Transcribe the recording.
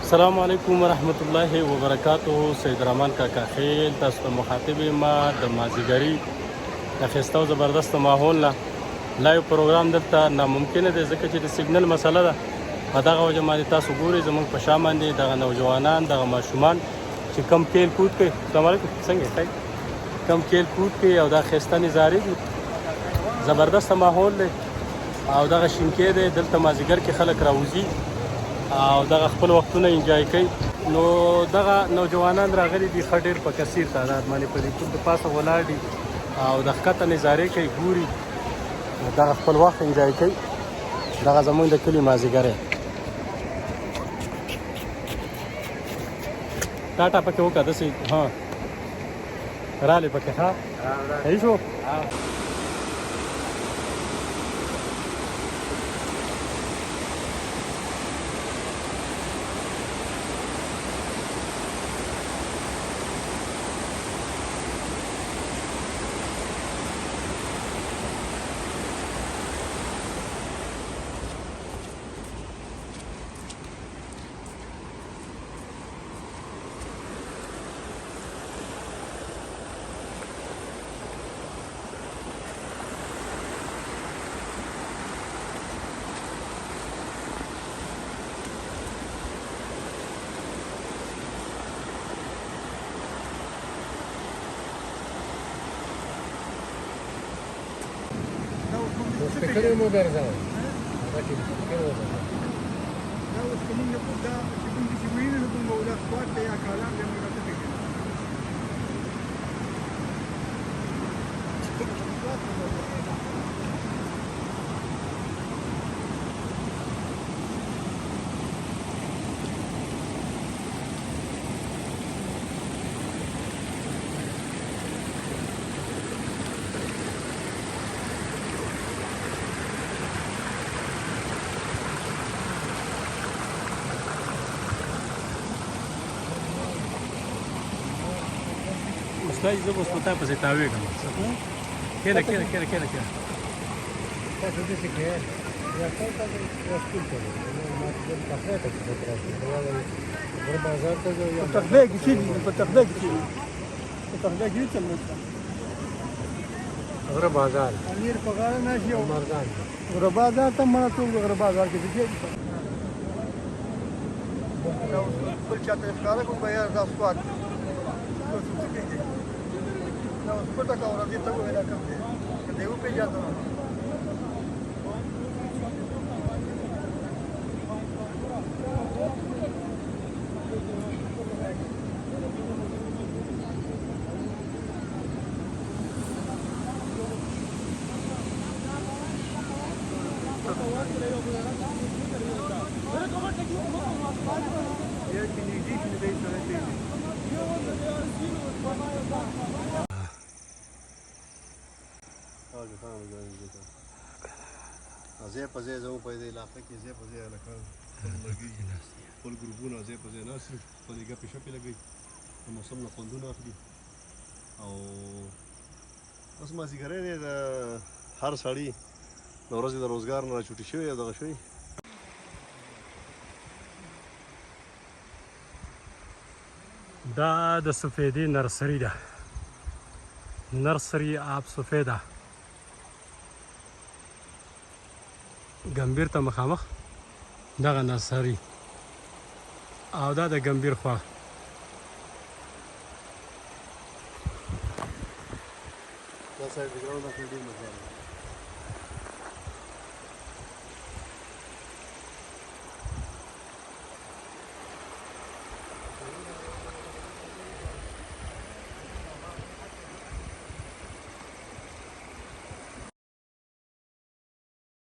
السلام علیکم ورحمت الله وبرکاتہ. سید رحمان کاکا خیل تاسو ته مخاطب ما د مازیګری د ښایسته او زبردست ماحول نه لایو پروګرام دلته ناممکنه دی ځکه چې د سیګنل مسله ده. په دغه وجه باندې تاسو ګورئ زموږ په شا باندې دغه نوجوانان دغه ماشومان چې کم کیل کود کوي. السلام علیکم، څنګه یې؟ کم کیل کود کوي او دا ښایسته نظارې دي، زبردست ماحول دی او دغه شینکۍ دی. دلته مازیګر کې خلک راوځي او دغه خپل وختونه انجوای کوي. نو دغه نوجوانان راغلي دي ښه ډېر په کثیر تعداد باندې په دې پل د پاسه ولاړ دي او د ښکته نظارې کوي، ګوري دغه خپل وخت انجوای کوي. دغه زموږ د کلي مازیګر دی. ټاټا پکې وکړه داسې رالې پکې صحیح شو. Specării mă berzau. Dacă specării mă berzau. Da, o să mâine pot da, și cum zice mâine, nu cum mă udat foarte, ea ca alam, de-am udat pe gând. مسلای زه اوس په تا پسې تاوېږم. کېنه کېنه کېنه کېنه کېنه. Poate zice că e asta e ascultă. Nu am cafetă cu treaba. Vorba zartă de Pe tărbeg, cine? Pe tărbeg, cine? Pe tărbeg, uite mă. Vorba zar. Amir pagare n-aș eu. Marzan. Vorba zar, tam mă tu vorba zar, că zice. Spăl ce te scară cu băiat da scoate. Nu, spăl dacă au rădit tău, vedea că de eu pe geată. ځای په ځای زموږ په دې علاقه کې ځای په ځای هلکان لګېږي، خپل ګروپونه ځای په ځای ناست وي، خپلې ګپې شپې لګوي، د موسم نه خوندونه اخلي. او اوس مازدیګری دی، د هر سړي د ورځې د روزګار نه راچوټي شوي او دغه شوي. دا د سفیدې نرسري ده، نرسري آب سفیده، ګمبیر ته مخامخ دغه نرسري او دا د ګمبیر خوا. دا سایډ ګراوند ډېر مزه